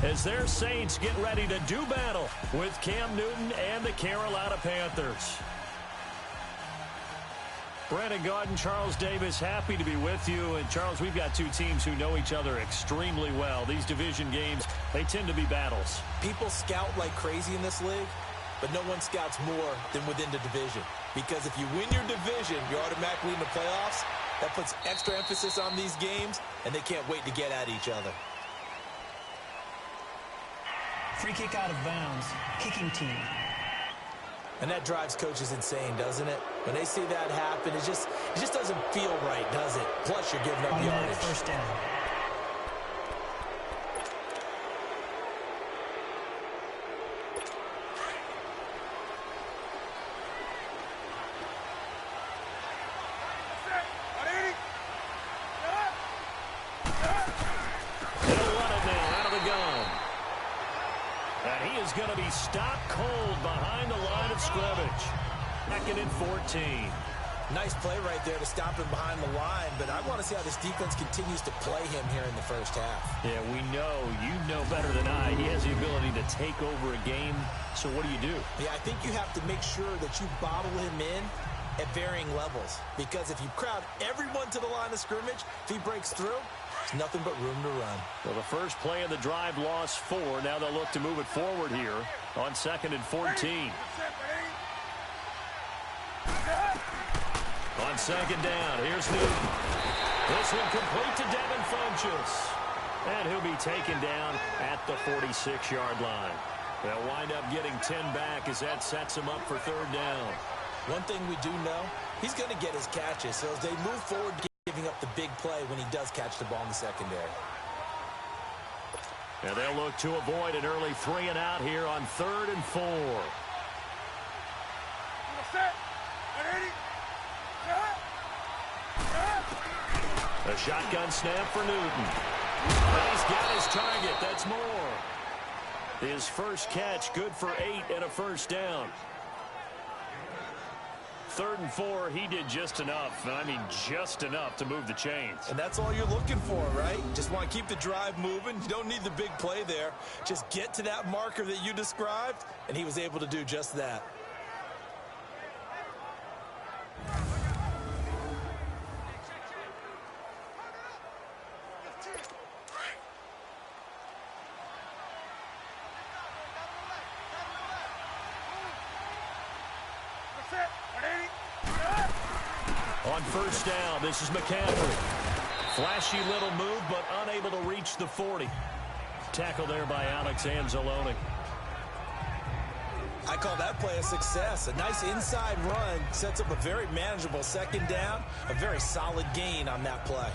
as their Saints get ready to do battle with Cam Newton and the Carolina Panthers. Brandon Gaudin, Charles Davis, happy to be with you. And, Charles, we've got two teams who know each other extremely well. These division games, they tend to be battles. People scout like crazy in this league, but no one scouts more than within the division. Because if you win your division, you're automatically in the playoffs. That puts extra emphasis on these games, and they can't wait to get at each other. Free kick out of bounds, kicking team. And that drives coaches insane, doesn't it? When they see that happen, it just doesn't feel right, does it? Plus, you're giving up yardage. First down. Going to be stopped cold behind the line of scrimmage. Second and 14. Nice play right there to stop him behind the line, but I want to see how this defense continues to play him here in the first half. Yeah, we know. You know better than I. He has the ability to take over a game. So what do you do? Yeah, I think you have to make sure that you bottle him in at varying levels. Because if you crowd everyone to the line of scrimmage, if he breaks through, there's nothing but room to run. Well, the first play of the drive lost 4. Now they'll look to move it forward here on second and 14. On second down, here's Newton. This one complete to Devin Funchess. And he'll be taken down at the 46-yard line. They'll wind up getting 10 back as that sets him up for third down. One thing we do know, he's going to get his catches. So as they move forward, giving up the big play when he does catch the ball in the secondary. And they'll look to avoid an early 3 and out here on third and 4. A shotgun snap for Newton. And he's got his target. That's more. His first catch, good for 8 and a first down. Third and 4, he did just enough. I mean, just enough to move the chains. And that's all you're looking for, right? Just want to keep the drive moving. You don't need the big play there. Just get to that marker that you described, and he was able to do just that. On first down, this is McCaffrey. Flashy little move, but unable to reach the 40. Tackle there by Alex Anzalone. I call that play a success. A nice inside run sets up a very manageable second down. A very solid gain on that play.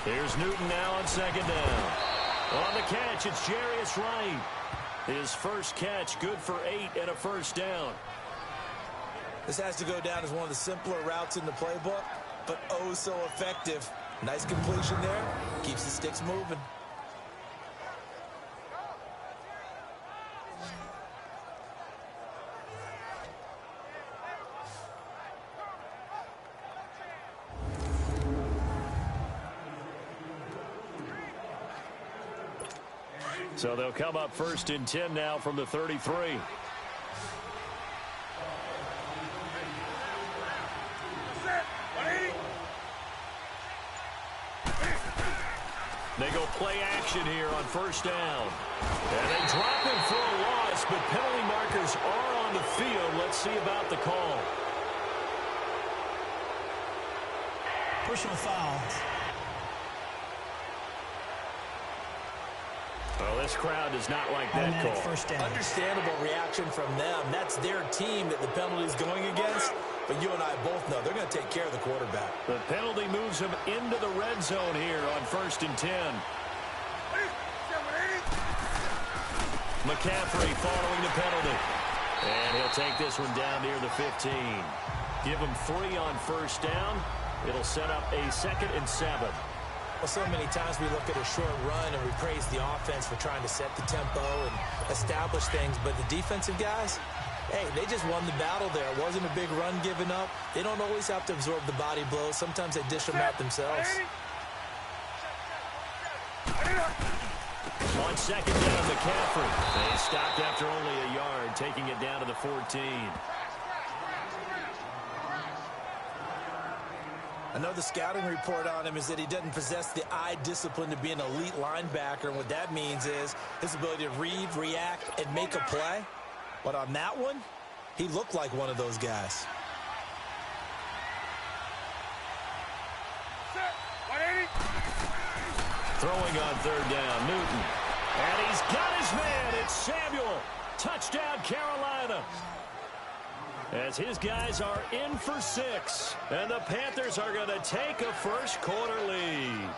Here's Newton now on second down. On the catch, it's Jarius Wright. His first catch, good for 8 and a first down. This has to go down as one of the simpler routes in the playbook, but oh so effective. Nice completion there. Keeps the sticks moving. So they'll come up first and 10 now from the 33. They go play action here on first down. And they drop him for a loss, but penalty markers are on the field. Let's see about the call. Personal foul. Well, this crowd does not like that call. First down. Understandable reaction from them. That's their team that the penalty is going against. But you and I both know they're going to take care of the quarterback. The penalty moves him into the red zone here on first and 10. McCaffrey following the penalty. And he'll take this one down near the 15. Give him 3 on first down. It'll set up a 2nd and 7. Well, so many times we look at a short run and we praise the offense for trying to set the tempo and establish things. But the defensive guys, Hey, they just won the battle there. It wasn't a big run given up. They don't always have to absorb the body blows. Sometimes they dish them out themselves. On second down, McCaffrey. They stopped after only a yard, taking it down to the 14. I know the scouting report on him is that he doesn't possess the eye discipline to be an elite linebacker, and what that means is his ability to read, react, and make a play. But on that one, he looked like one of those guys. Throwing on third down, Newton. And he's got his man. It's Samuel. Touchdown, Carolina. As his guys are in for 6. And the Panthers are going to take a first quarter lead.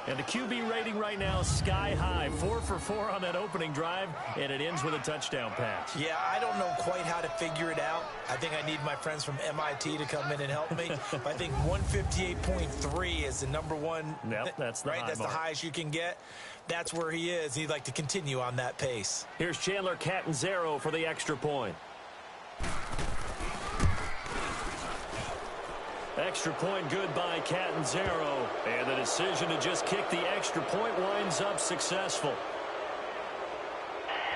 And the QB rating right now is sky high. 4 for 4 on that opening drive, and it ends with a touchdown pass. Yeah, I don't know quite how to figure it out. I think I need my friends from MIT to come in and help me. But I think 158.3 is the number one. Yep, that's the high That's mark. the highest you can get. That's where he is. He'd like to continue on that pace. Here's Chandler Catanzaro for the extra point. Extra point good by Catanzaro. And the decision to just kick the extra point winds up successful.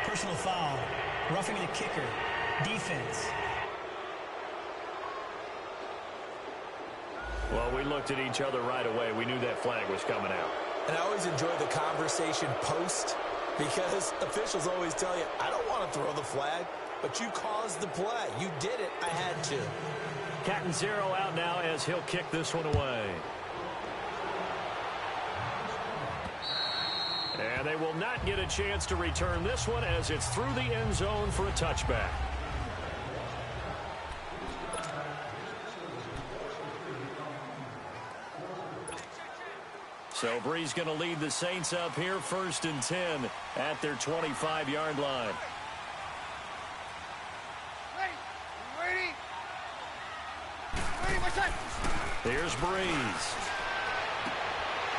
Personal foul. Roughing the kicker. Defense. Well, we looked at each other right away. We knew that flag was coming out. And I always enjoy the conversation post because officials always tell you, I don't want to throw the flag, but you caused the play. You did it. I had to. Catanzaro out now as he'll kick this one away. And they will not get a chance to return this one as it's through the end zone for a touchback. So Bree's going to lead the Saints up here 1st and 10 at their 25-yard line. Here's Breeze.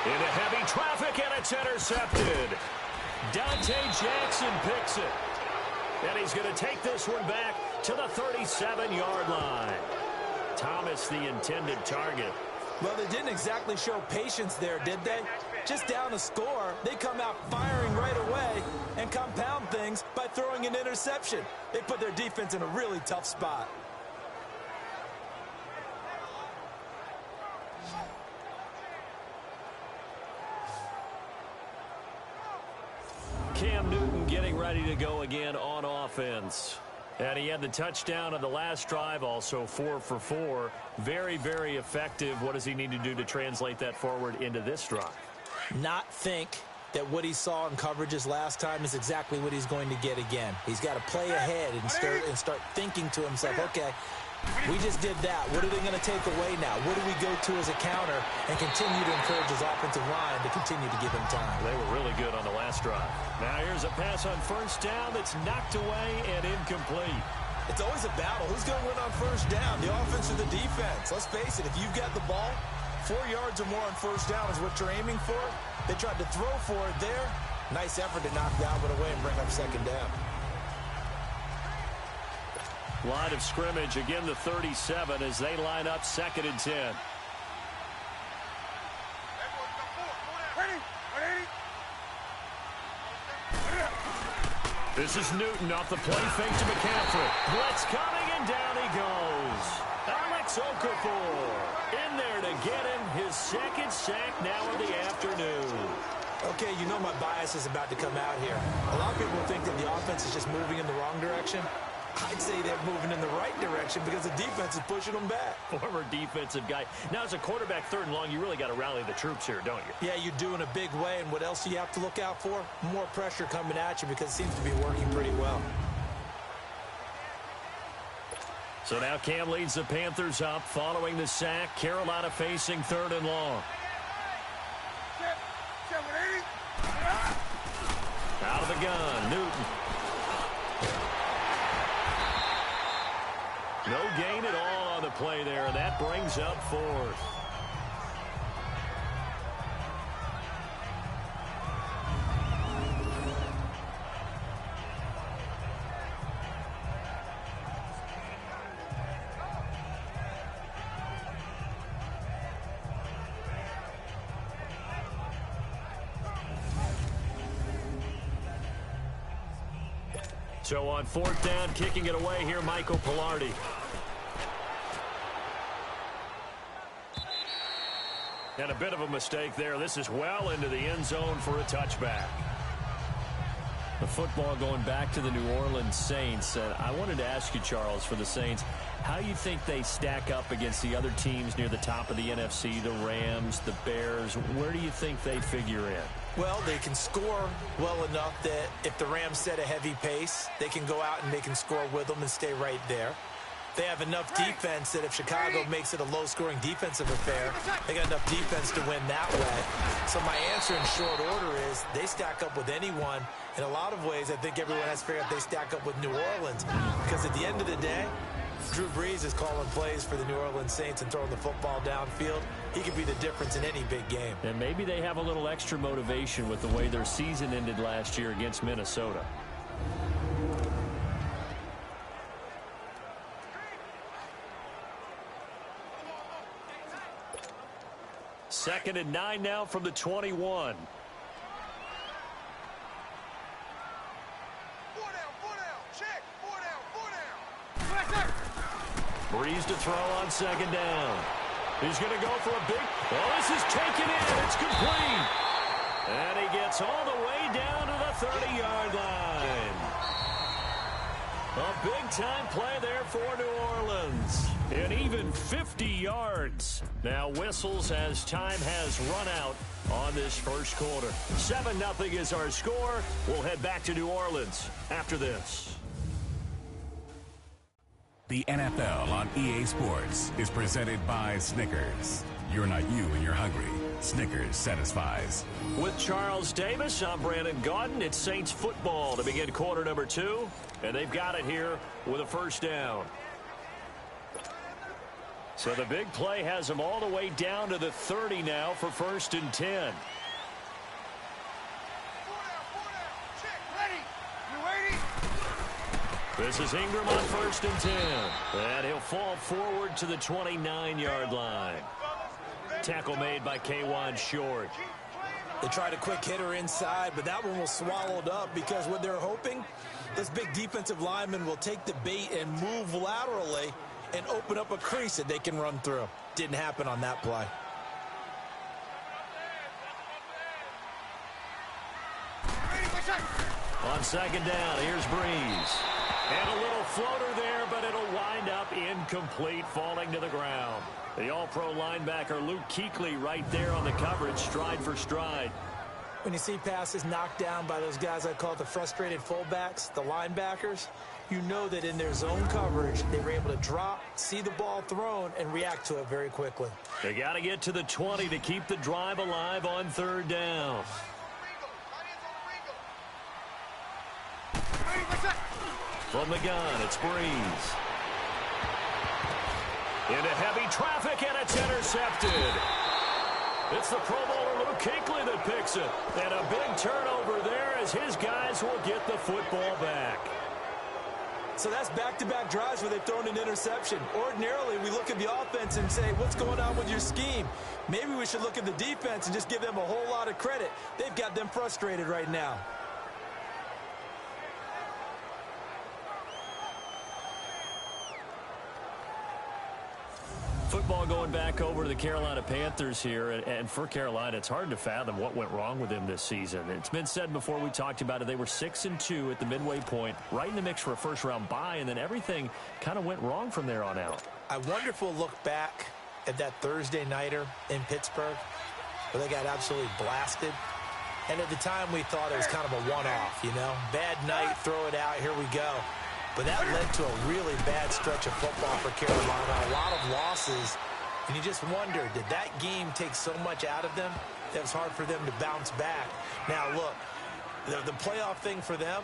Into heavy traffic, and it's intercepted. Dante Jackson picks it. And he's going to take this one back to the 37-yard line. Thomas, the intended target. Well, they didn't exactly show patience there, did they? Just down a score, they come out firing right away and compound things by throwing an interception. They put their defense in a really tough spot. Cam Newton getting ready to go again on offense. And he had the touchdown on the last drive, also 4 for 4. Very, very effective. What does he need to do to translate that forward into this drive? Not think that what he saw in coverages last time is exactly what he's going to get again. He's got to play ahead and start thinking to himself, okay, we just did that. What are they going to take away now? What do we go to as a counter? And continue to encourage his offensive line to continue to give him time. They were really good on the last drive. Now here's a pass on first down that's knocked away and incomplete. It's always a battle. Who's going to win on first down, the offense or the defense? Let's face it, if you've got the ball, 4 yards or more on first down is what you're aiming for. They tried to throw for it there. Nice effort to knock that one away and bring up second down. Line of scrimmage, again the 37 as they line up 2nd and 10. This is Newton off the play fake to McCaffrey. Blitz coming and down he goes. Alex Okafor in there to get him his 2nd sack now of the afternoon. Okay, you know my bias is about to come out here. A lot of people think that the offense is just moving in the wrong direction. I'd say they're moving in the right direction because the defense is pushing them back. Former defensive guy. Now, as a quarterback 3rd and long, you really got to rally the troops here, don't you? Yeah, you do in a big way. And what else do you have to look out for? More pressure coming at you because it seems to be working pretty well. So now Cam leads the Panthers up following the sack. Carolina facing 3rd and long. Out of the gun, Newton. No gain at all on the play there, and that brings up 4th. So on fourth down, kicking it away here, Michael Pilardi. And a bit of a mistake there. This is well into the end zone for a touchback. The football going back to the New Orleans Saints. I wanted to ask you, Charles, for the Saints, how you think they stack up against the other teams near the top of the NFC, the Rams, the Bears. Where do you think they figure in? Well, they can score well enough that if the Rams set a heavy pace, they can go out and they can score with them and stay right there. They have enough defense that if Chicago makes it a low-scoring defensive affair, they got enough defense to win that way. So my answer in short order is they stack up with anyone. In a lot of ways, I think everyone has figured out they stack up with New Orleans. Because at the end of the day, Drew Brees is calling plays for the New Orleans Saints and throwing the football downfield. He could be the difference in any big game. And maybe they have a little extra motivation with the way their season ended last year against Minnesota. Second and 9 now from the 21. Breeze to throw on second down. He's going to go for a big... Oh, this is taken in. It's complete. And he gets all the way down to the 30-yard line. A big-time play there for New Orleans. And even 50 yards. Now whistles as time has run out on this first quarter. 7-0 is our score. We'll head back to New Orleans after this. The NFL on EA Sports is presented by Snickers. You're not you when you're hungry. Snickers satisfies. With Charles Davis, I'm Brandon Gaudin. It's Saints football to begin quarter number 2. And they've got it here with a first down. So the big play has them all the way down to the 30 now for first and 10. This is Ingram on first and 10. And he'll fall forward to the 29-yard line. Tackle made by K'Wan Short. They tried a quick hitter inside, but that one was swallowed up because what they're hoping, this big defensive lineman will take the bait and move laterally and open up a crease that they can run through. Didn't happen on that play. On second down, here's Breeze. And a little floater there, but it'll wind up incomplete, falling to the ground. The all-pro linebacker Luke Kuechly right there on the coverage, stride for stride. When you see passes knocked down by those guys I call the frustrated fullbacks, the linebackers, you know that in their zone coverage, they were able to drop, see the ball thrown, and react to it very quickly. They got to get to the 20 to keep the drive alive on third down. From the gun, it's Breeze. Into heavy traffic, and it's intercepted. It's the Pro Bowler Luke Kuechly that picks it. And a big turnover there as his guys will get the football back. So that's back-to-back drives where they've thrown an interception. Ordinarily, we look at the offense and say, what's going on with your scheme? Maybe we should look at the defense and just give them a whole lot of credit. They've got them frustrated right now. Football going back over to the Carolina Panthers here, and for Carolina, it's hard to fathom what went wrong with them this season. It's been said before, we talked about it, they were 6-2 at the midway point, right in the mix for a first-round bye, and then everything kind of went wrong from there on out. I wonder if we'll look back at that Thursday nighter in Pittsburgh where they got absolutely blasted. And at the time, we thought it was kind of a one-off, you know? Bad night, throw it out, here we go. But that led to a really bad stretch of football for Carolina, a lot of losses. And you just wonder, did that game take so much out of them that it was hard for them to bounce back? Now, look, the playoff thing for them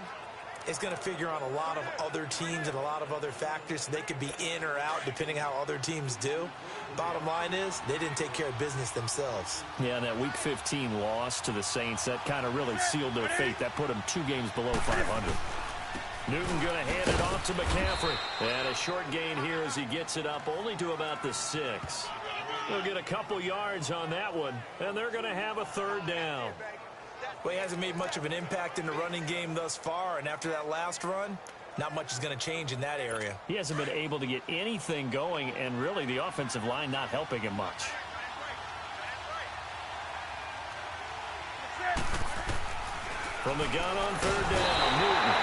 is going to figure on a lot of other teams and a lot of other factors. So they could be in or out depending how other teams do. Bottom line is, they didn't take care of business themselves. Yeah, and that Week 15 loss to the Saints, that kind of really sealed their fate. That put them 2 games below 500. Newton going to hand it off to McCaffrey. And a short gain here as he gets it up only to about the 6. They'll get a couple yards on that one, and they're going to have a third down. Well, he hasn't made much of an impact in the running game thus far, and after that last run, not much is going to change in that area. He hasn't been able to get anything going, and really the offensive line not helping him much. From the gun on third down, Newton.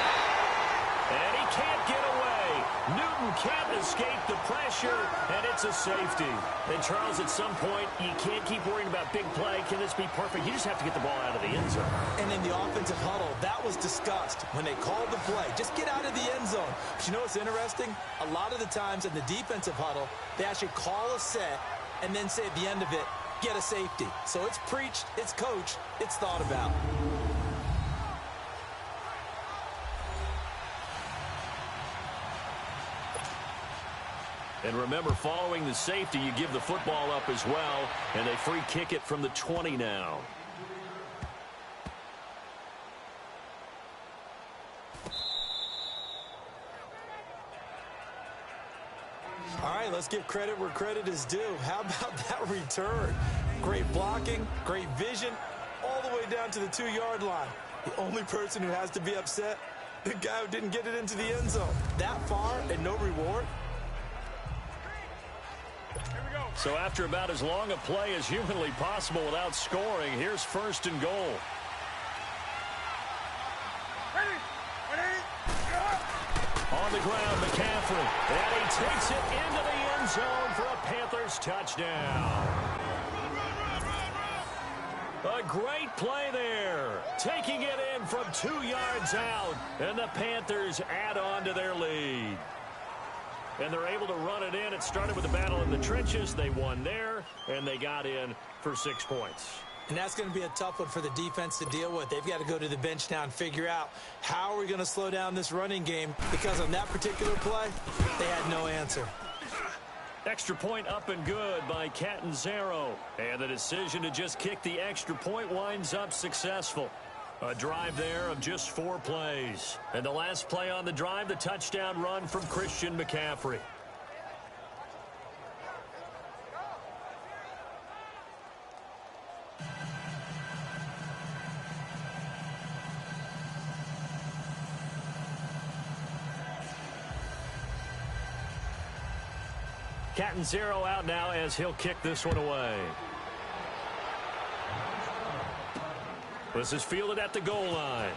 And he can't get away. Newton can't escape the pressure, and it's a safety. And, Charles, at some point, you can't keep worrying about big play. Can this be perfect? You just have to get the ball out of the end zone. And in the offensive huddle, that was discussed when they called the play. Just get out of the end zone. But you know what's interesting? A lot of the times in the defensive huddle, they actually call a set and then say at the end of it, get a safety. So it's preached, it's coached, it's thought about. And remember, following the safety, you give the football up as well, and they free kick it from the 20 now. All right, let's give credit where credit is due. How about that return? Great blocking, great vision, all the way down to the 2-yard line. The only person who has to be upset, the guy who didn't get it into the end zone. That far and no reward? So after about as long a play as humanly possible without scoring, here's first and goal. On the ground, McCaffrey. And he takes it into the end zone for a Panthers touchdown. A great play there. Taking it in from 2 yards out. And the Panthers add on to their lead. And they're able to run it in. It started with a battle in the trenches. They won there, and they got in for 6 points. And that's going to be a tough one for the defense to deal with. They've got to go to the bench now and figure out how are we going to slow down this running game, because on that particular play, they had no answer. Extra point up and good by Catanzaro. And the decision to just kick the extra point winds up successful. A drive there of just 4 plays. And the last play on the drive, the touchdown run from Christian McCaffrey. Catanzaro out now as he'll kick this one away. This is fielded at the goal line.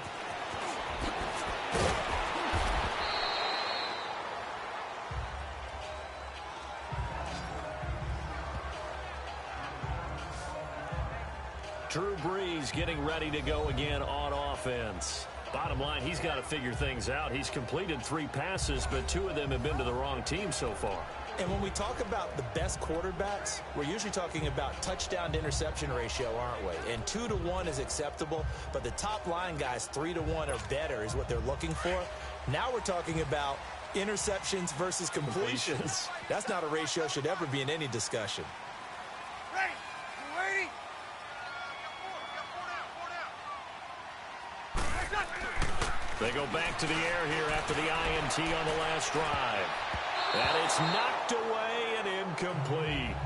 Drew Brees getting ready to go again on offense. Bottom line, he's got to figure things out. He's completed 3 passes, but 2 of them have been to the wrong team so far. And when we talk about the best quarterbacks, we're usually talking about touchdown to interception ratio, aren't we? And 2 to 1 is acceptable, but the top line guys, 3 to 1 or better is what they're looking for. Now we're talking about interceptions versus completions. That's not a ratio should ever be in any discussion. They go back to the air here after the INT on the last drive. And it's knocked away and incomplete.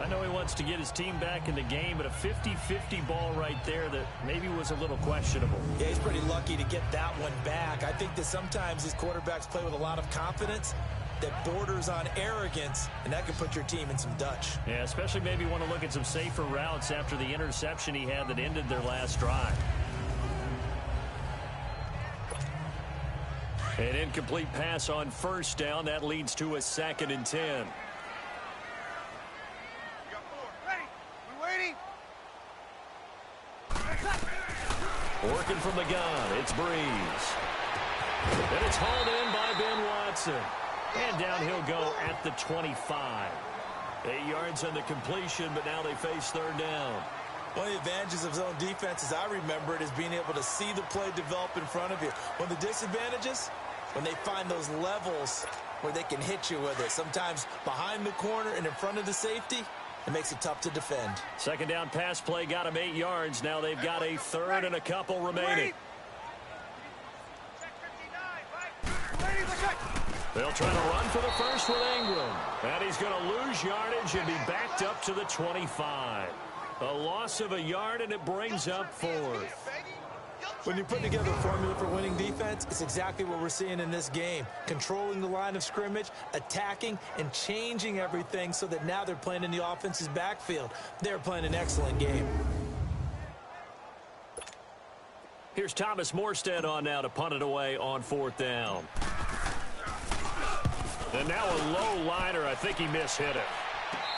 I know he wants to get his team back in the game, but a 50-50 ball right there that maybe was a little questionable. Yeah, he's pretty lucky to get that one back. I think that sometimes these quarterbacks play with a lot of confidence that borders on arrogance, and that can put your team in some Dutch. Yeah, especially maybe want to look at some safer routes after the interception he had that ended their last drive. An incomplete pass on first down. That leads to a 2nd and 10. Working from the gun, it's Brees. And it's hauled in by Ben Watson. And down he'll go at the 25. 8 yards on the completion, but now they face 3rd down. One of the advantages of zone defense, as I remember it, is being able to see the play develop in front of you. One of the disadvantages, when they find those levels where they can hit you with it. Sometimes behind the corner and in front of the safety, it makes it tough to defend. 2nd down pass play got them 8 yards. Now they've got a 3rd and a couple remaining. They'll try to run for the first with Ingram. And he's going to lose yardage and be backed up to the 25. A loss of a yard, and it brings up 4th. When you put together a formula for winning defense, it's exactly what we're seeing in this game. Controlling the line of scrimmage, attacking, and changing everything so that now they're playing in the offense's backfield. They're playing an excellent game. Here's Thomas Morstead on now to punt it away on 4th down. And now a low liner. I think he mishit it.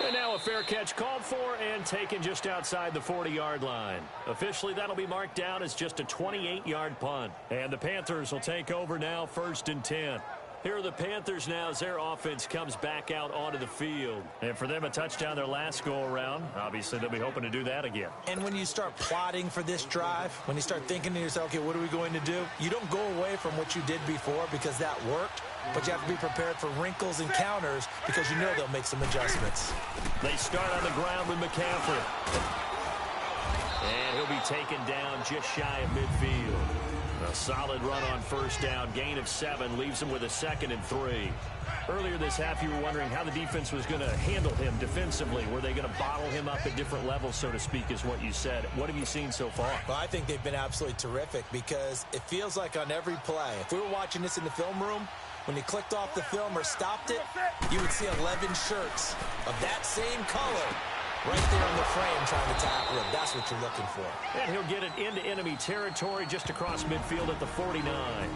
And now a fair catch called for and taken just outside the 40-yard line. Officially, that'll be marked down as just a 28-yard punt. And the Panthers will take over now, 1st and 10. Here are the Panthers now as their offense comes back out onto the field. And for them, a touchdown their last go-around. Obviously, they'll be hoping to do that again. And when you start plotting for this drive, when you start thinking to yourself, okay, what are we going to do? You don't go away from what you did before because that worked, but you have to be prepared for wrinkles and counters because you know they'll make some adjustments. They start on the ground with McCaffrey. And he'll be taken down just shy of midfield. A solid run on 1st down. Gain of 7 leaves him with a 2nd and 3. Earlier this half, you were wondering how the defense was going to handle him defensively. Were they going to bottle him up at different levels, so to speak, is what you said. What have you seen so far? Well, I think they've been absolutely terrific because it feels like on every play, if we were watching this in the film room, when he clicked off the film or stopped it, you would see 11 shirts of that same color right there on the frame trying to tackle him. That's what you're looking for. And he'll get it into enemy territory just across midfield at the 49.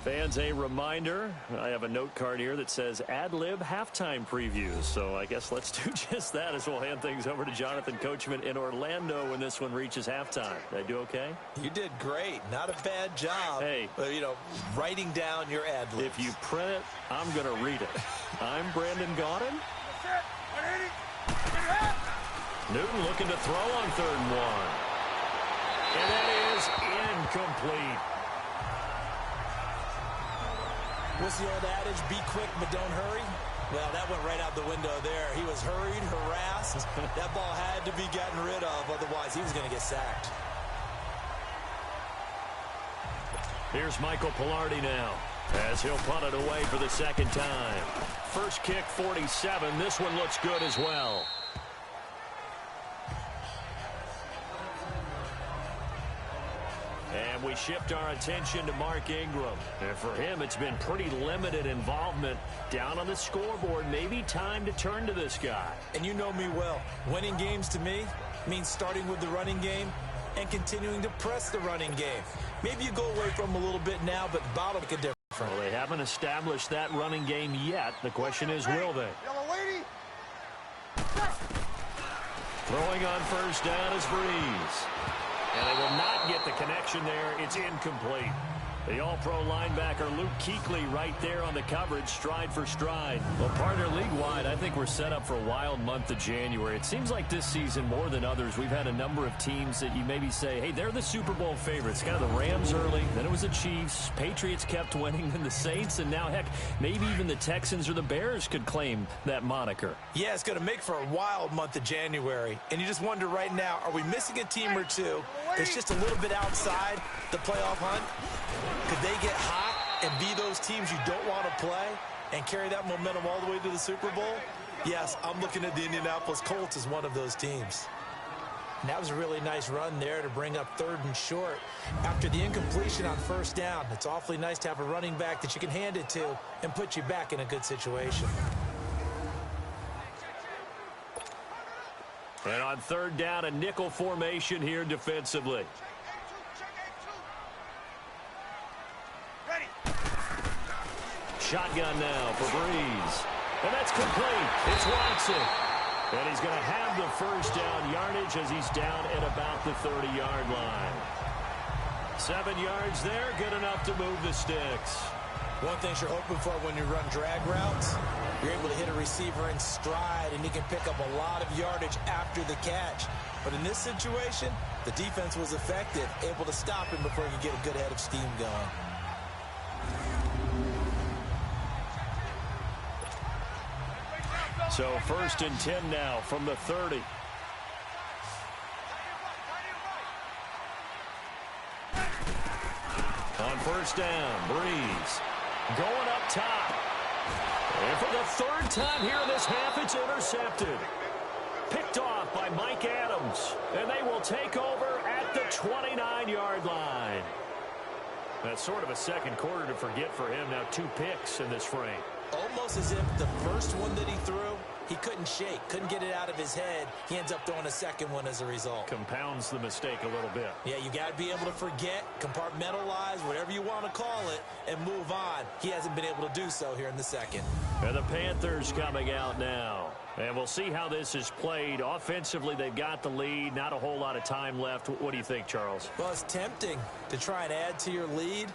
Fans, a reminder, I have a note card here that says ad-lib halftime previews. So I guess let's do just that as we'll hand things over to Jonathan Coachman in Orlando when this one reaches halftime. Did I do okay? You did great. Not a bad job. Hey. Writing down your ad-libs. If you print it, I'm going to read it. I'm Brandon Gaudin. Newton looking to throw on 3rd and 1. And that is incomplete. What's the old adage? Be quick, but don't hurry. Well, that went right out the window there. He was hurried, harassed. That ball had to be gotten rid of. Otherwise, he was going to get sacked. Here's Michael Pilardi now as he'll punt it away for the 2nd time. First kick, 47. This one looks good as well. And we shift our attention to Mark Ingram. And for him, it's been pretty limited involvement down on the scoreboard. Maybe time to turn to this guy. And you know me well. Winning games to me means starting with the running game and continuing to press the running game. Maybe you go away from him a little bit now, but bottle make a difference. Well, they haven't established that running game yet. The question is, will they? Throwing on 1st down is Breeze. And they will not get the connection there. It's incomplete. The all-pro linebacker Luke Kuechly right there on the coverage, stride for stride. Well, partner, league-wide, I think we're set up for a wild month of January. It seems like this season, more than others, we've had a number of teams that you maybe say, hey, they're the Super Bowl favorites. Kind of the Rams early, then it was the Chiefs. Patriots kept winning, then the Saints, and now, heck, maybe even the Texans or the Bears could claim that moniker. Yeah, it's going to make for a wild month of January. And you just wonder right now, are we missing a team or two that's just a little bit outside the playoff hunt? Could they get hot and be those teams you don't want to play and carry that momentum all the way to the Super Bowl? Yes, I'm looking at the Indianapolis Colts as one of those teams. And that was a really nice run there to bring up 3rd and short. After the incompletion on 1st down, it's awfully nice to have a running back that you can hand it to and put you back in a good situation. And on 3rd down, a nickel formation here defensively. Shotgun now for Breeze. And that's complete. It's Watson. And he's going to have the 1st down yardage as he's down at about the 30-yard line. 7 yards there, good enough to move the sticks. One thing you're hoping for when you run drag routes, you're able to hit a receiver in stride, and he can pick up a lot of yardage after the catch. But in this situation, the defense was effective, able to stop him before he could get a good head of steam going. So 1st and 10 now from the 30. first down. Breeze going up top. And for the third time here in this half, it's intercepted. Picked off by Mike Adams. And they will take over at the 29-yard line. That's sort of a second quarter to forget for him. Now 2 picks in this frame. Almost as if the first one that he threw, he couldn't shake, couldn't get it out of his head. He ends up throwing a second one as a result. Compounds the mistake a little bit. Yeah, you got to be able to forget, compartmentalize, whatever you want to call it, and move on. He hasn't been able to do so here in the second. And the Panthers coming out now. And we'll see how this is played. Offensively, they've got the lead. Not a whole lot of time left. What do you think, Charles? Well, it's tempting to try and add to your lead,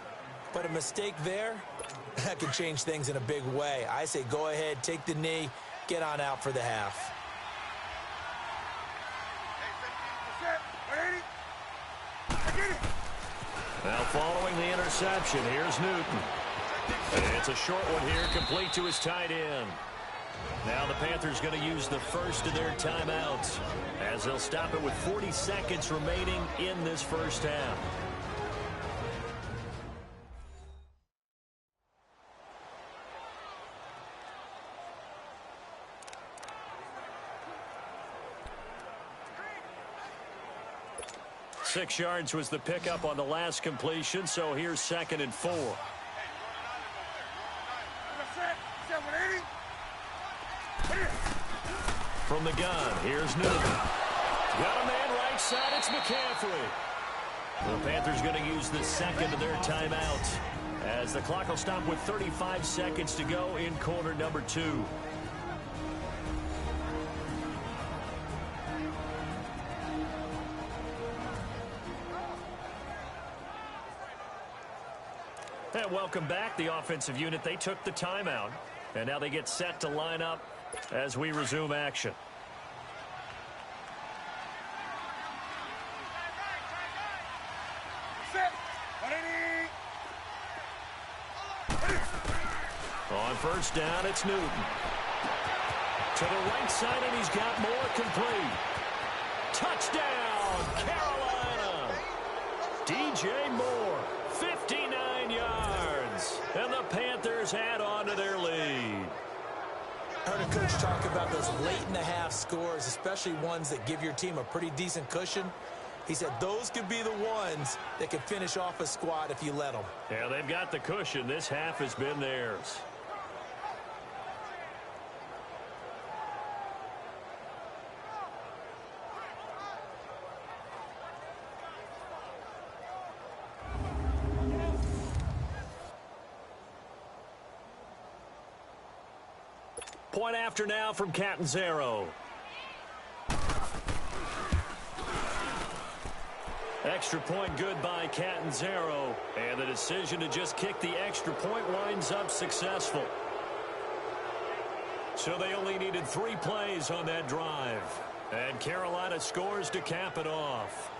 but a mistake there, that can change things in a big way. I say go ahead, take the knee, get on out for the half. Now following the interception, here's Newton. And it's a short one here, complete to his tight end. Now the Panthers going to use the first of their timeouts as they'll stop it with 40 seconds remaining in this first half. Six yards was the pickup on the last completion, so here's 2nd and 4. From the gun, here's Newton. Got a man right side, it's McCaffrey. The Panthers going to use the second of their timeouts as the clock will stop with 35 seconds to go in quarter number 2. And welcome back, the offensive unit. They took the timeout, and now they get set to line up as we resume action. On first down, it's Newton. To the right side, and he's got more complete. Touchdown, Carolina! DJ Moore, 59 yards. And the Panthers add on to their lead. I heard a coach talk about those late-in-the-half scores, especially ones that give your team a pretty decent cushion. He said those could be the ones that can finish off a squad if you let them. Yeah, they've got the cushion. This half has been theirs. Point after now from Catanzaro. Extra point good by Catanzaro. And the decision to just kick the extra point winds up successful. So they only needed 3 plays on that drive. And Carolina scores to cap it off.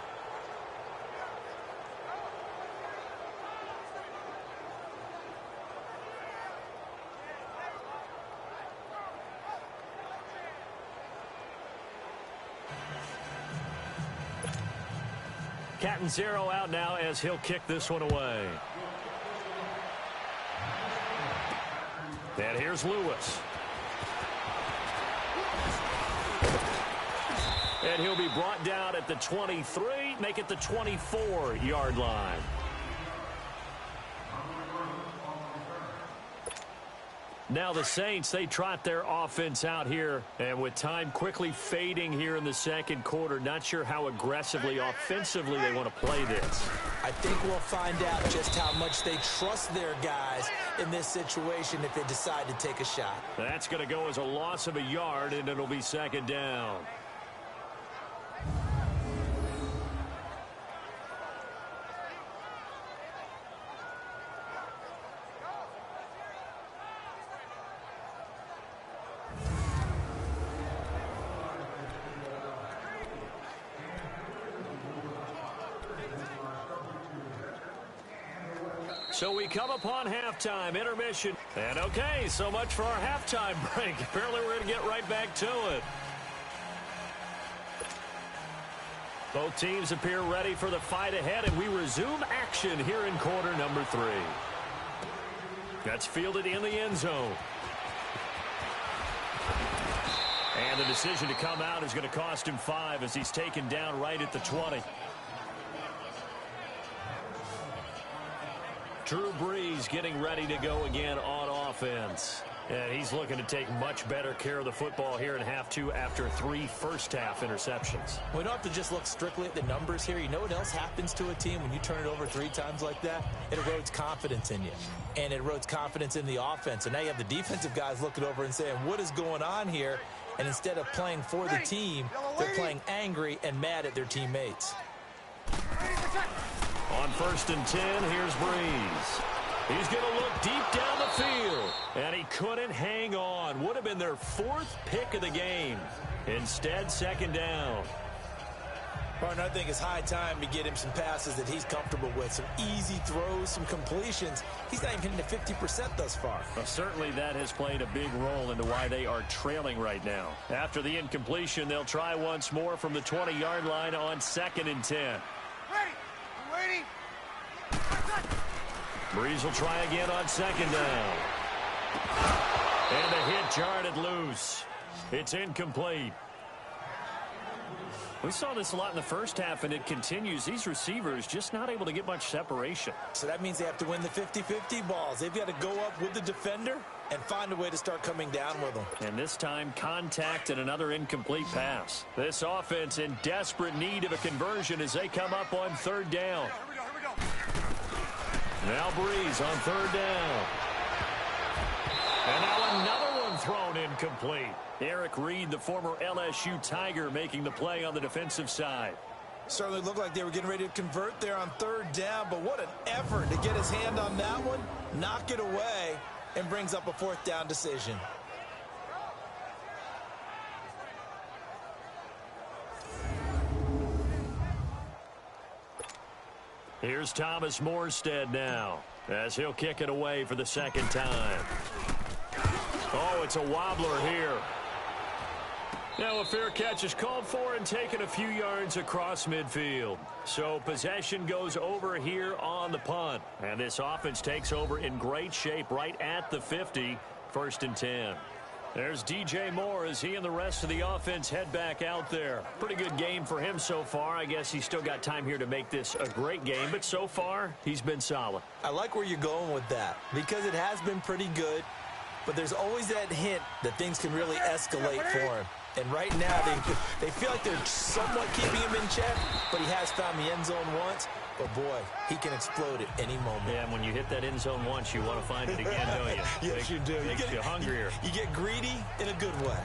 Catanzaro out now as he'll kick this one away. And here's Lewis. And he'll be brought down at the 23, make it the 24-yard line. Now the Saints, they trot their offense out here, and with time quickly fading here in the second quarter, not sure how aggressively, offensively they want to play this. I think we'll find out just how much they trust their guys in this situation if they decide to take a shot. That's going to go as a loss of a yard, and it'll be 2nd down. So we come upon halftime, intermission. And okay, so much for our halftime break. Apparently we're going to get right back to it. Both teams appear ready for the fight ahead, and we resume action here in quarter number 3. That's fielded in the end zone. And the decision to come out is going to cost him 5 as he's taken down right at the 20. Drew Brees getting ready to go again on offense. And he's looking to take much better care of the football here in half 2 after 3 first-half interceptions. We don't have to just look strictly at the numbers here. You know what else happens to a team when you turn it over 3 times like that? It erodes confidence in you. And it erodes confidence in the offense. And now you have the defensive guys looking over and saying, what is going on here? And instead of playing for the team, they're playing angry and mad at their teammates. On 1st and 10, here's Brees. He's going to look deep down the field. And he couldn't hang on. Would have been their 4th pick of the game. Instead, 2nd down. Partner, I think it's high time to get him some passes that he's comfortable with. Some easy throws, some completions. He's not even hitting the 50% thus far. Well, certainly that has played a big role into why they are trailing right now. After the incompletion, they'll try once more from the 20-yard line on 2nd and 10. Ready. I'm waiting. Brees will try again on 2nd down. And the hit jarred loose. It's incomplete. We saw this a lot in the first half, and it continues. These receivers just not able to get much separation. So that means they have to win the 50-50 balls. They've got to go up with the defender and find a way to start coming down with them. And this time, contact and another incomplete pass. This offense in desperate need of a conversion as they come up on 3rd down. Here we go. Now Brees on 3rd down. And now another one thrown incomplete. Eric Reed, the former LSU Tiger, making the play on the defensive side. Certainly looked like they were getting ready to convert there on 3rd down, but what an effort to get his hand on that one, knock it away, and brings up a 4th down decision. Here's Thomas Morstead now as he'll kick it away for the 2nd time. Oh, it's a wobbler here. Now a fair catch is called for and taken a few yards across midfield. So possession goes over here on the punt. And this offense takes over in great shape right at the 50, 1st and 10. There's DJ Moore as he and the rest of the offense head back out there. Pretty good game for him so far. I guess he's still got time here to make this a great game, but so far he's been solid. I like where you're going with that because it has been pretty good, but there's always that hint that things can really escalate for him. And right now, they feel like they're somewhat keeping him in check, but he has found the end zone once. But, boy, he can explode at any moment. Yeah, and when you hit that end zone once, you want to find it again, don't you? Yes, you do. Makes you hungrier. You get greedy in a good way.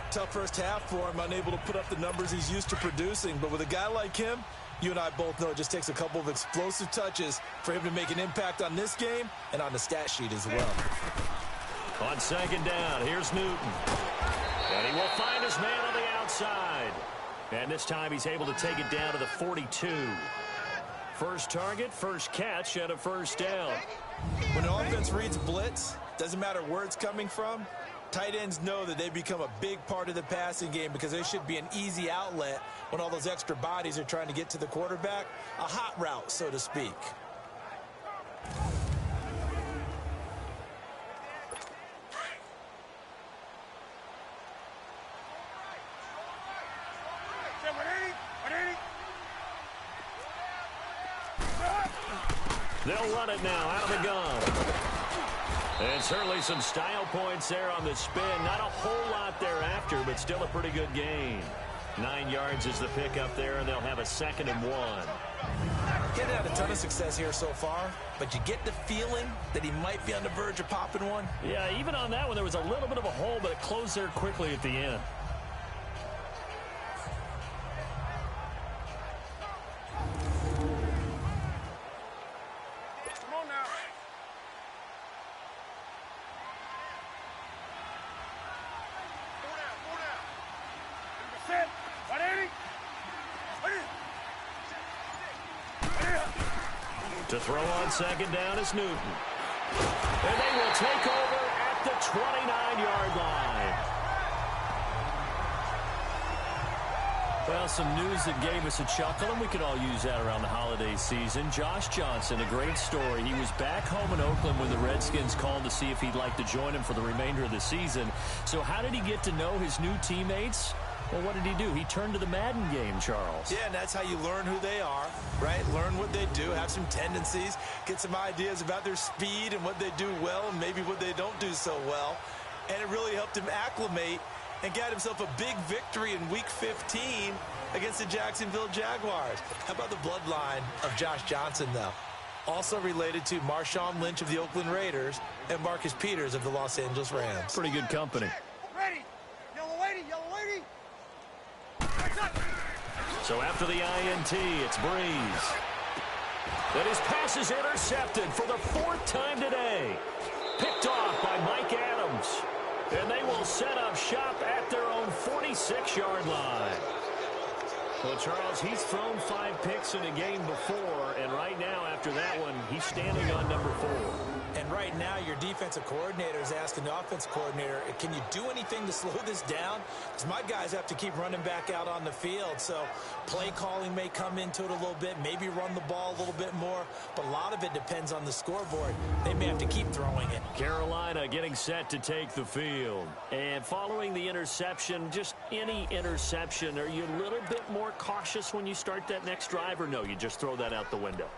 Tough first half for him, unable to put up the numbers he's used to producing. But with a guy like him, you and I both know it just takes a couple of explosive touches for him to make an impact on this game and on the stat sheet as well. On 2nd down, here's Newton. And he will find his man on the outside. And this time he's able to take it down to the 42. First target, first catch, and a 1st down. When an offense reads blitz, doesn't matter where it's coming from, tight ends know that they become a big part of the passing game because they should be an easy outlet when all those extra bodies are trying to get to the quarterback. A hot route, so to speak. They'll run it now out of the gun. And certainly some style points there on the spin. Not a whole lot thereafter, but still a pretty good gain. 9 yards is the pickup there, and they'll have a 2nd and 1. He hasn't had a ton of success here so far, but you get the feeling that he might be on the verge of popping one. Yeah, even on that one, there was a little bit of a hole, but it closed there quickly at the end. To throw on 2nd down is Newton. And they will take over at the 29-yard line. Well, some news that gave us a chuckle, and we could all use that around the holiday season. Josh Johnson, a great story. He was back home in Oakland when the Redskins called to see if he'd like to join him for the remainder of the season. So how did he get to know his new teammates? Well, what did he do? He turned to the Madden game, Charles. Yeah, and that's how you learn who they are, right? Learn what they do, have some tendencies, get some ideas about their speed and what they do well and maybe what they don't do so well. And it really helped him acclimate and got himself a big victory in Week 15 against the Jacksonville Jaguars. How about the bloodline of Josh Johnson, though? Also related to Marshawn Lynch of the Oakland Raiders and Marcus Peters of the Los Angeles Rams. Pretty good company. Ready. Yellow lady, yellow lady. So after the INT, it's Breeze. And his pass is intercepted for the 4th time today. Picked off by Mike Adams. And they will set up shop at their own 46-yard line. Well, Charles, he's thrown 5 picks in a game before, and right now, after that one, he's standing on number 4. And right now, your defensive coordinator is asking the offensive coordinator, can you do anything to slow this down? Because my guys have to keep running back out on the field. So play calling may come into it a little bit, maybe run the ball a little bit more. But a lot of it depends on the scoreboard. They may have to keep throwing it. Carolina getting set to take the field. And following the interception, just any interception, are you a little bit more cautious when you start that next drive, or no, you just throw that out the window?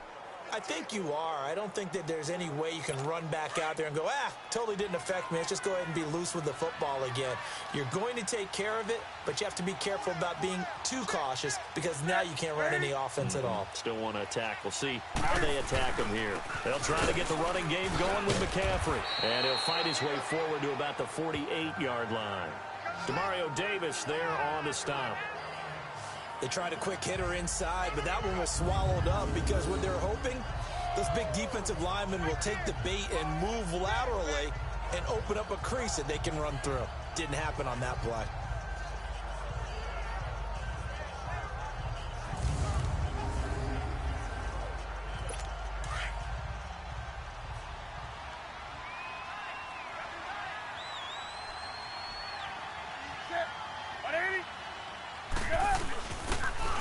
I think you are. I don't think that there's any way you can run back out there and go, totally didn't affect me. Let's just go ahead and be loose with the football again. You're going to take care of it, but you have to be careful about being too cautious because now you can't run any offense at all. Still want to attack. We'll see how they attack him here. They'll try to get the running game going with McCaffrey. And he'll fight his way forward to about the 48-yard line. Demario Davis there on the stop. They tried a quick hitter inside, but that one was swallowed up because what they're hoping, those big defensive linemen will take the bait and move laterally and open up a crease that they can run through. Didn't happen on that play.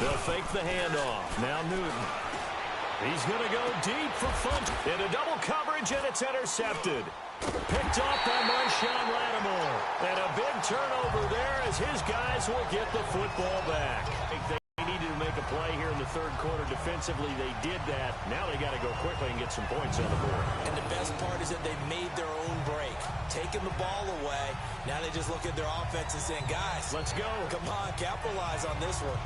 They'll fake the handoff. Now Newton. He's going to go deep for fun. Into double coverage, and it's intercepted. Picked off by Marshawn Lattimore. And a big turnover there as his guys will get the football back. I think they needed to make a play here in the 3rd quarter defensively. They did that. Now they got to go quickly and get some points on the board. And the best part is that they made their own break. Taking the ball away. Now they just look at their offense and saying, guys, let's go. Come on, capitalize on this one.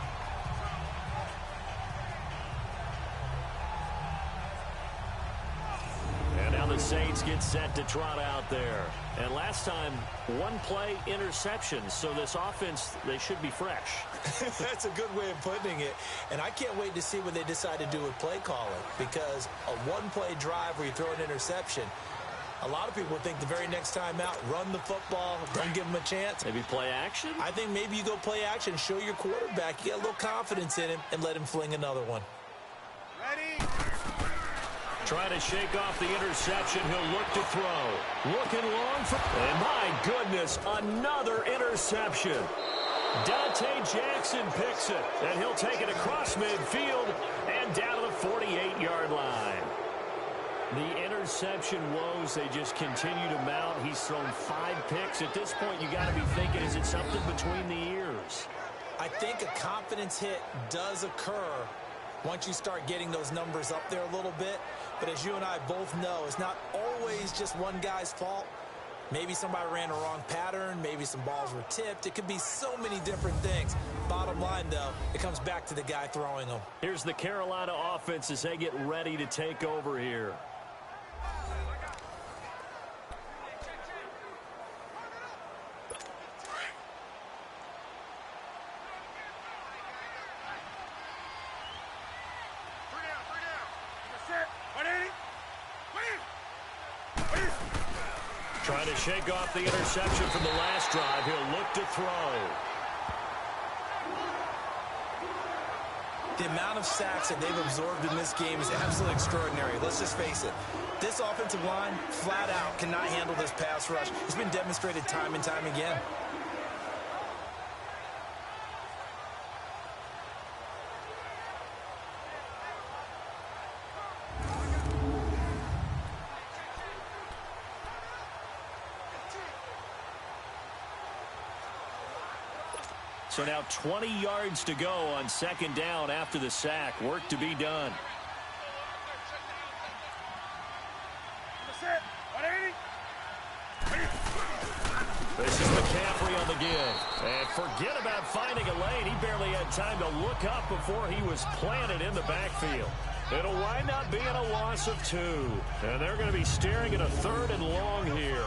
The Saints get set to trot out there. And last time, 1-play interception. So this offense, they should be fresh. That's a good way of putting it. And I can't wait to see what they decide to do with play calling. Because a 1-play drive where you throw an interception, a lot of people think the very next time out, run the football, don't give them a chance. Maybe play action? I think maybe you go play action, show your quarterback, you get a little confidence in him, and let him fling another one. Ready. Trying to shake off the interception. He'll look to throw. Looking long for... And my goodness, another interception. Dante Jackson picks it. And he'll take it across midfield and down to the 48-yard line. The interception woes, they just continue to mount. He's thrown 5 picks. At this point, you got to be thinking, is it something between the ears? I think a confidence hit does occur once you start getting those numbers up there a little bit. But as you and I both know, it's not always just one guy's fault. Maybe somebody ran a wrong pattern. Maybe some balls were tipped. It could be so many different things. Bottom line, though, it comes back to the guy throwing them. Here's the Carolina offense as they get ready to take over here. Trying to shake off the interception from the last drive. He'll look to throw. The amount of sacks that they've absorbed in this game is absolutely extraordinary. Let's just face it. This offensive line, flat out, cannot handle this pass rush. It's been demonstrated time and time again. So now 20 yards to go on second down after the sack. Work to be done. This is McCaffrey on the give. And forget about finding a lane. He barely had time to look up before he was planted in the backfield. It'll wind up being a loss of 2. And they're going to be staring at a 3rd and long here.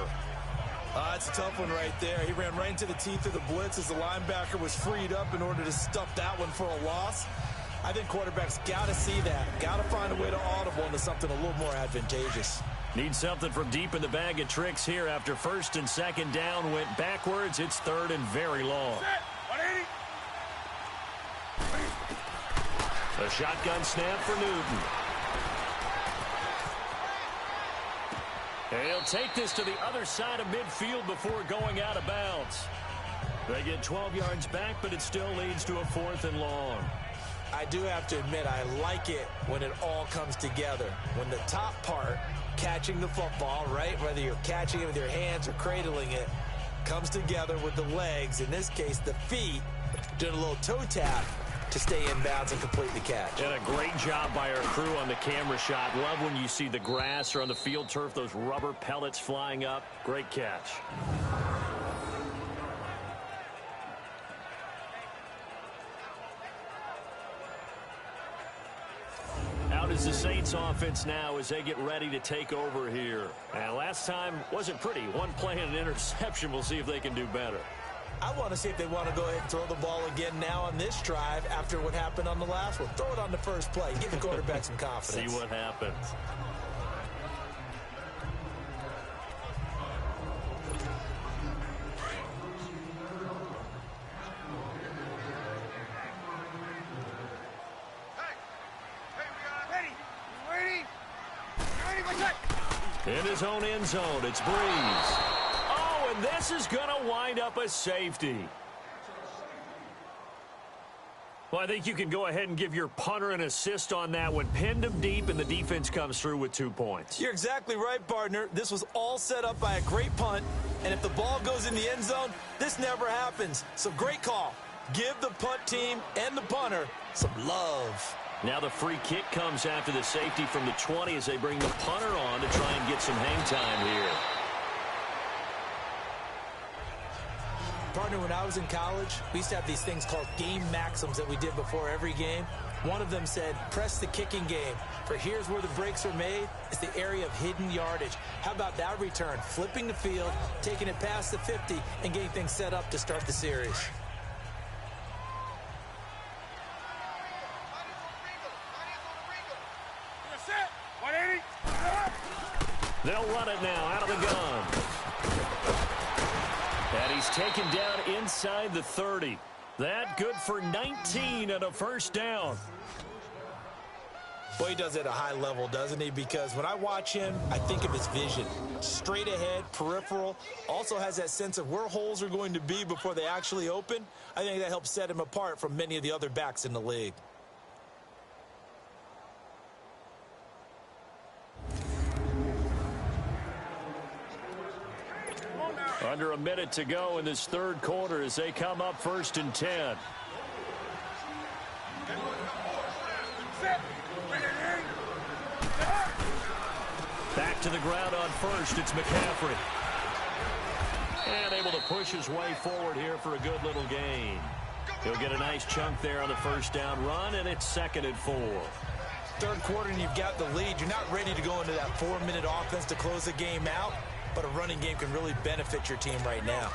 It's a tough one right there. He ran right into the teeth of the blitz as the linebacker was freed up in order to stuff that one for a loss. I think quarterbacks got to see that. Got to find a way to audible into something a little more advantageous. Need something from deep in the bag of tricks here after 1st and 2nd down went backwards. It's 3rd and very long. A shotgun snap for Newton. He'll take this to the other side of midfield before going out of bounds. They get 12 yards back, but it still leads to a 4th and long. I do have to admit, I like it when it all comes together. When the top part, catching the football, right, whether you're catching it with your hands or cradling it, comes together with the legs, in this case the feet, doing a little toe tap to stay in bounds and complete the catch. And a great job by our crew on the camera shot. Love when you see the grass or on the field turf, those rubber pellets flying up. Great catch. Out is the Saints offense now as they get ready to take over here. And last time wasn't pretty. One play and an interception. We'll see if they can do better. I want to see if they want to go ahead and throw the ball again now on this drive after what happened on the last one. Throw it on the first play. Give the quarterback some confidence. See what happens. In his own end zone, it's Breeze. Oh, and this is going to wind up a safety. Well, I think you can go ahead and give your punter an assist on that one. Pinned him deep, and the defense comes through with 2 points. You're exactly right, partner. This was all set up by a great punt, and if the ball goes in the end zone, this never happens. So great call. Give the punt team and the punter some love. Now the free kick comes after the safety from the 20 as they bring the punter on to try and get some hang time here. Partner, when I was in college, we used to have these things called game maxims that we did before every game. One of them said, press the kicking game. For here's where the breaks are made. It's the area of hidden yardage. How about that return? Flipping the field, taking it past the 50, and getting things set up to start the series. They'll run it now out of the gun. And he's taken down inside the 30. That good for 19 and a first down. Boy, he does it at a high level, doesn't he? Because when I watch him, I think of his vision. Straight ahead, peripheral. Also has that sense of where holes are going to be before they actually open. I think that helps set him apart from many of the other backs in the league. Under a minute to go in this third quarter as they come up 1st and 10. Back to the ground on first. It's McCaffrey. And able to push his way forward here for a good little gain. He'll get a nice chunk there on the first down run, and it's 2nd and 4. Third quarter and you've got the lead. You're not ready to go into that 4-minute offense to close the game out. But a running game can really benefit your team right now.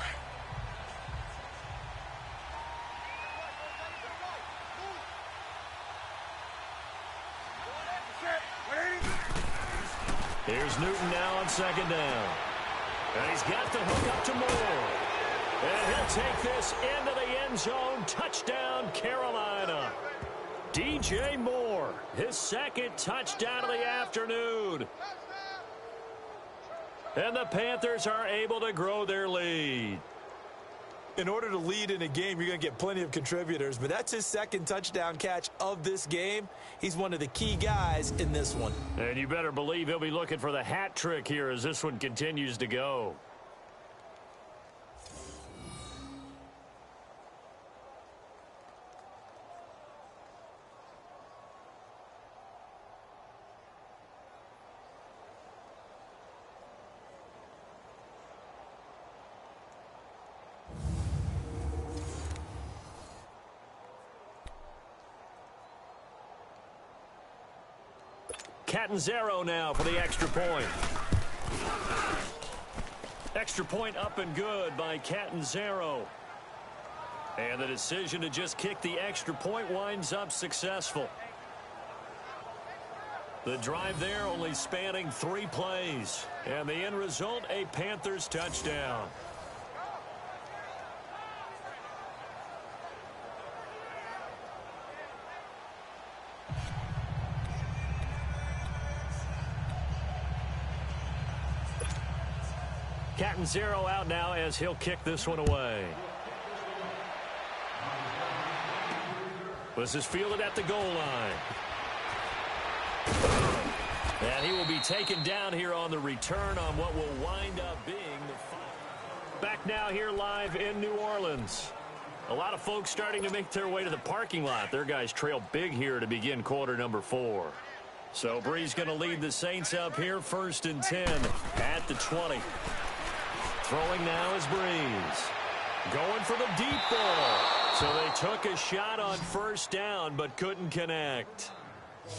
Here's Newton now on 2nd down. And he's got the hook up to Moore. And he'll take this into the end zone. Touchdown, Carolina. DJ Moore, his 2nd touchdown of the afternoon. And the Panthers are able to grow their lead. In order to lead in a game, you're going to get plenty of contributors, but that's his 2nd touchdown catch of this game. He's one of the key guys in this one. And you better believe he'll be looking for the hat trick here as this one continues to go. Catanzaro now for the extra point. Extra point up and good by Catanzaro. And the decision to just kick the extra point winds up successful. The drive there only spanning 3 plays. And the end result, a Panthers touchdown. Catanzaro out now as he'll kick this one away. This is fielded at the goal line. And he will be taken down here on the return on what will wind up being the final. Back now here live in New Orleans. A lot of folks starting to make their way to the parking lot. Their guys trail big here to begin quarter number 4. So Brees going to lead the Saints up here, 1st and 10 at the 20. Throwing now is Brees. Going for the deep ball. So they took a shot on 1st down but couldn't connect.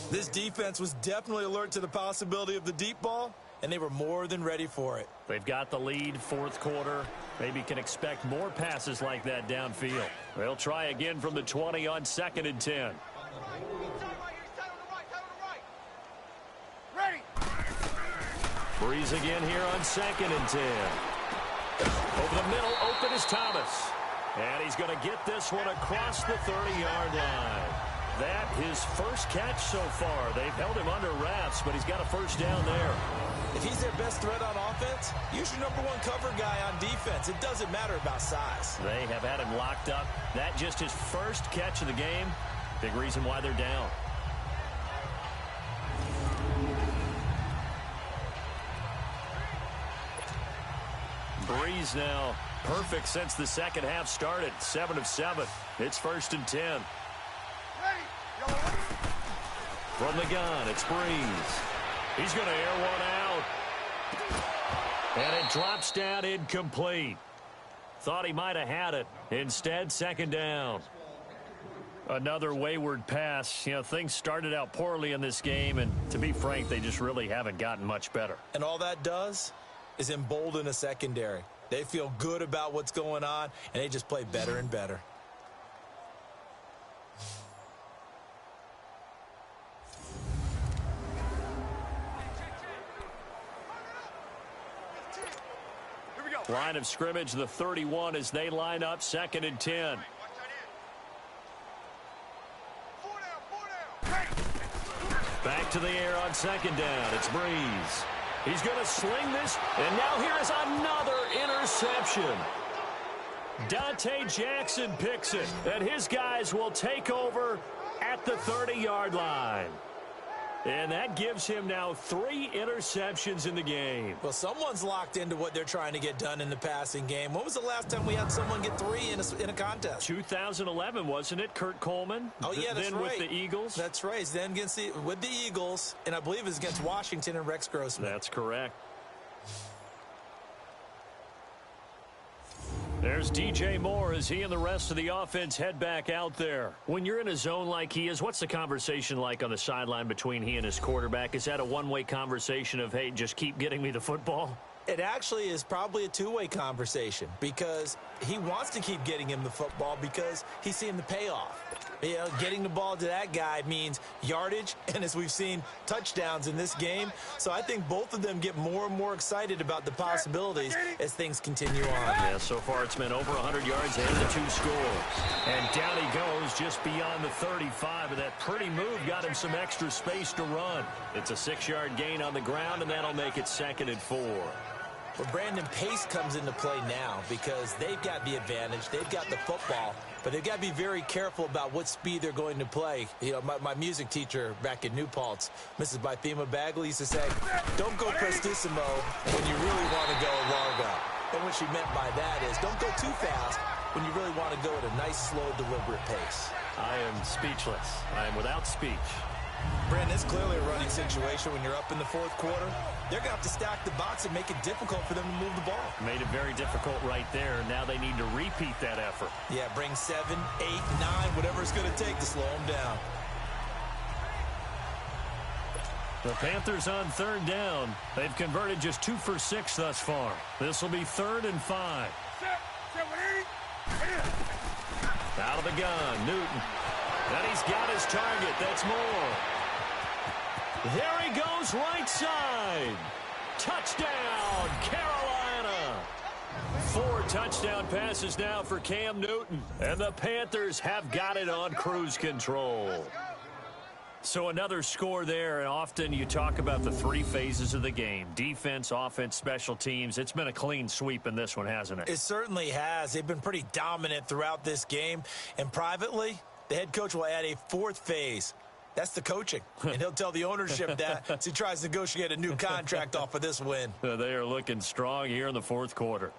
This defense was definitely alert to the possibility of the deep ball, and they were more than ready for it. They've got the lead, 4th quarter. Maybe can expect more passes like that downfield. They'll try again from the 20 on 2nd and 10. Ready. Brees again here on 2nd and 10. Over the middle, open is Thomas. And he's going to get this one across the 30-yard line. That his first catch so far. They've held him under wraps, but he's got a 1st down there. If he's their best threat on offense, use your #1 cover guy on defense. It doesn't matter about size. They have had him locked up. That just his first catch of the game. Big reason why they're down. Brees now perfect since the second half started. 7 of 7. It's 1st and 10. Ready. Yellow ready. From the gun, it's Brees. He's going to air one out. And it drops down incomplete. Thought he might have had it. Instead, 2nd down. Another wayward pass. You know, things started out poorly in this game, and to be frank, they just really haven't gotten much better. And all that does is embolden a secondary. They feel good about what's going on, and they just play better and better. Here we go. Line of scrimmage, the 31 as they line up, 2nd and 10. Four down. Ready. Back to the air on 2nd down. It's Brees. He's going to sling this, and now here is another interception. Dante Jackson picks it, and his guys will take over at the 30-yard line. And that gives him now 3 interceptions in the game. Well, someone's locked into what they're trying to get done in the passing game. When was the last time we had someone get 3 in a contest? 2011, wasn't it? Kurt Coleman? Oh, yeah, that's then right. with the Eagles? That's right. Then with the Eagles, and I believe it was against Washington and Rex Grossman. That's correct. There's DJ Moore as he and the rest of the offense head back out there. When you're in a zone like he is, what's the conversation like on the sideline between he and his quarterback? Is that a one-way conversation of, hey, just keep getting me the football? It actually is probably a two-way conversation because he wants to keep getting him the football because he's seeing the payoff. You know, getting the ball to that guy means yardage, and as we've seen, touchdowns in this game. So I think both of them get more and more excited about the possibilities as things continue on. Yeah, so far it's been over 100 yards and the 2 scores. And down he goes just beyond the 35, and that pretty move got him some extra space to run. It's a 6-yard gain on the ground, and that'll make it 2nd and 4. Well, Brandon, pace comes into play now because they've got the advantage. They've got the football, but they've got to be very careful about what speed they're going to play. You know, my music teacher back in New Paltz, Mrs. Bythema Bagley, used to say, don't go prestissimo when you really want to go largo. And what she meant by that is don't go too fast when you really want to go at a nice, slow, deliberate pace. I am speechless. I am without speech. Brandon, it's clearly a running situation when you're up in the 4th quarter. They're going to have to stack the box and make it difficult for them to move the ball. Made it very difficult right there. Now they need to repeat that effort. Yeah, bring 7, 8, 9, whatever it's going to take to slow them down. The Panthers on third down. They've converted just 2 for 6 thus far. This will be 3rd and 5. Out of the gun, Newton. And he's got his target. That's Moore. There he goes, right side. Touchdown, Carolina. 4 touchdown passes now for Cam Newton. And the Panthers have got it on cruise control. So another score there, and often you talk about the 3 phases of the game. Defense, offense, special teams. It's been a clean sweep in this one, hasn't it? It certainly has. They've been pretty dominant throughout this game. And privately, the head coach will add a 4th phase. That's the coaching. And he'll tell the ownership that as he tries to negotiate a new contract off of this win. They are looking strong here in the 4th quarter.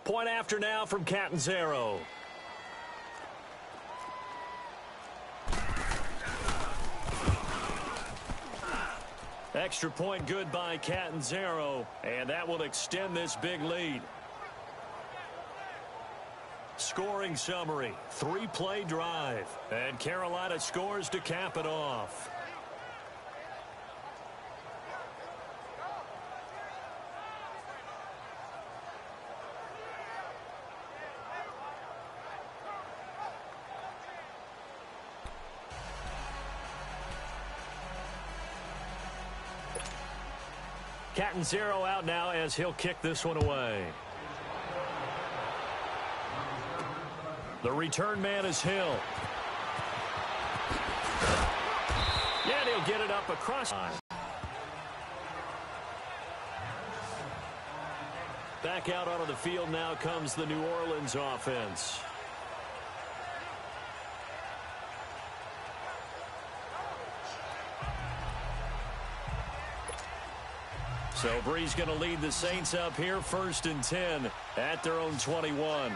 Point after now from Catanzaro. Extra point good by Catanzaro, and that will extend this big lead. Scoring summary, 3-play drive, and Carolina scores to cap it off. Catanzaro out now as he'll kick this one away. The return man is Hill. And he'll get it up across. Back out onto the field now comes the New Orleans offense. So Bree's going to lead the Saints up here, 1st and 10 at their own 21.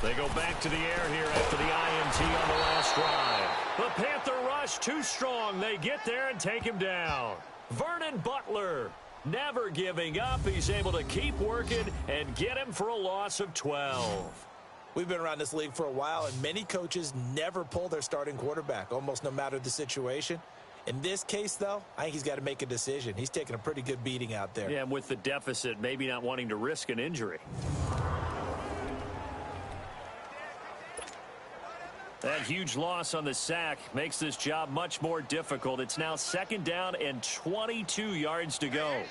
They go back to the air here after the INT on the last drive. The Panther rush too strong. They get there and take him down. Vernon Butler never giving up. He's able to keep working and get him for a loss of 12. We've been around this league for a while, and many coaches never pull their starting quarterback, almost no matter the situation. In this case, though, I think he's got to make a decision. He's taking a pretty good beating out there. Yeah, and with the deficit, maybe not wanting to risk an injury. That huge loss on the sack makes this job much more difficult. It's now 2nd down and 22 yards to go.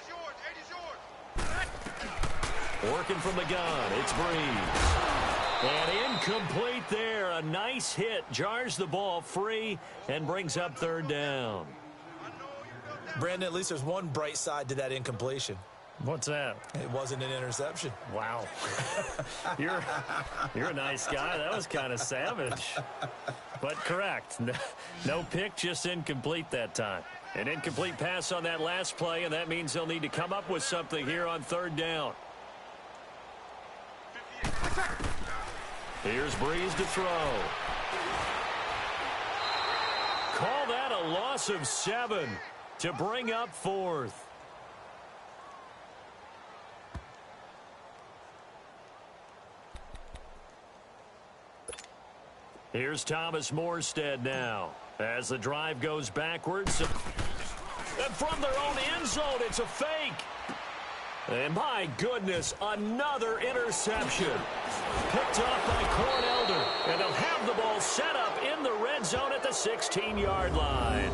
Working from the gun, it's Breeze. And incomplete there. A nice hit. Jars the ball free and brings up 3rd down. Brandon, at least there's one bright side to that incompletion. What's that? It wasn't an interception. Wow. You're a nice guy. That was kind of savage. But correct. No pick, just incomplete that time. An incomplete pass on that last play, and that means they'll need to come up with something here on 3rd down. Here's Breeze to throw. Call that a loss of 7 to bring up 4th. Here's Thomas Morstead now as the drive goes backwards. And from their own end zone, it's a fake. And my goodness, another interception. Picked off by Cornelder. And they'll have the ball set up in the red zone at the 16-yard line.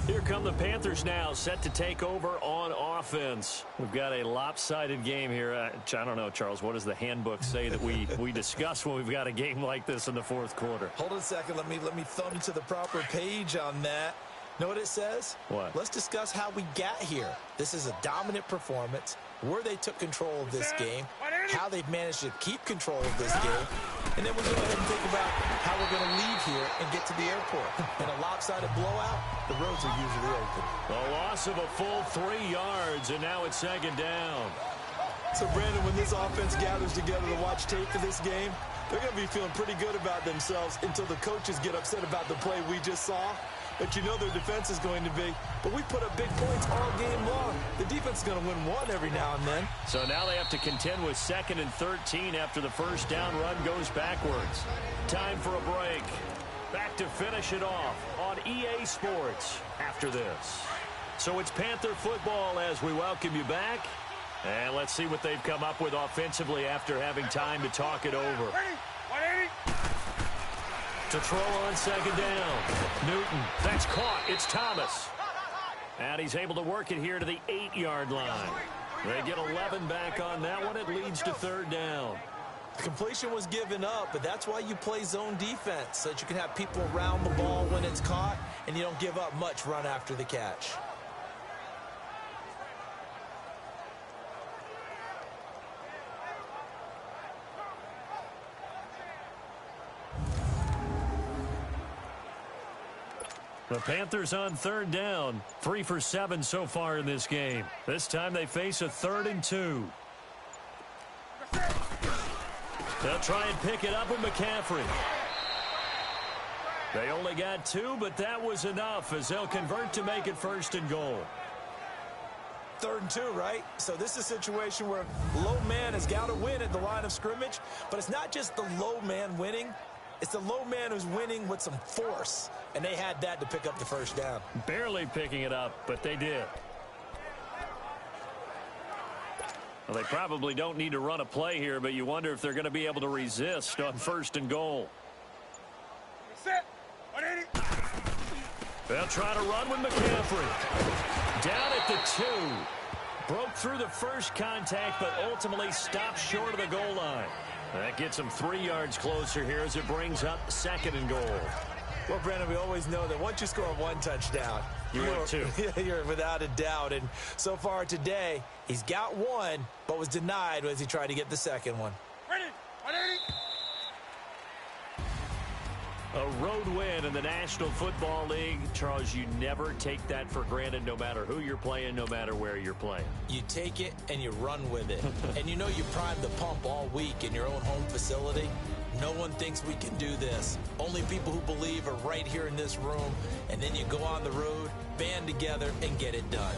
Here come the Panthers now, set to take over on offense. We've got a lopsided game here. I don't know, Charles, what does the handbook say that we discuss when we've got a game like this in the 4th quarter? Hold on a second. Let me thumb to the proper page on that. Know what it says? What? Let's discuss how we got here. This is a dominant performance. where they took control of this game, how they've managed to keep control of this game, and then we go ahead and think about how we're going to leave here and get to the airport. In a lopsided blowout, the roads are usually open. A loss of a full 3 yards, and now it's second down. So, Brandon, when this offense gathers together to watch tape for this game, they're going to be feeling pretty good about themselves until the coaches get upset about the play we just saw. But you know their defense is going to be. But we put up big points all game long. The defense is going to win one every now and then. So now they have to contend with 2nd and 13 after the first down run goes backwards. Time for a break. Back to finish it off on EA Sports after this. So it's Panther football as we welcome you back. And let's see what they've come up with offensively after having time to talk it over. To throw on second down. Newton, that's caught. It's Thomas. And he's able to work it here to the 8-yard line. They get 11 back on that one. It leads to 3rd down. The completion was given up, but that's why you play zone defense, so that you can have people around the ball when it's caught, and you don't give up much run after the catch. The Panthers on 3rd down. 3 for 7 so far in this game. This time they face a 3rd and 2. They'll try and pick it up with McCaffrey. They only got 2, but that was enough as they'll convert to make it 1st and goal. 3rd and 2, right? So this is a situation where low man has got to win at the line of scrimmage, but it's not just the low man winning. It's the low man who's winning with some force, and they had that to pick up the 1st down. Barely picking it up, but they did. Well, they probably don't need to run a play here, but you wonder if they're going to be able to resist on 1st and goal. Set. 180. They'll try to run with McCaffrey. Down at the 2. Broke through the first contact, but ultimately stopped short of the goal line. That gets them 3 yards closer here as it brings up 2nd and goal. Well, Brandon, we always know that once you score 1 touchdown, you're without a doubt. And so far today, he's got 1, but was denied as he tried to get the 2nd one. Ready. 180. A road win in the National Football League. Charles, you never take that for granted no matter who you're playing, no matter where you're playing. You take it and you run with it. And you know you primed the pump all week in your own home facility. No one thinks we can do this. Only people who believe are right here in this room. And then you go on the road, band together, and get it done.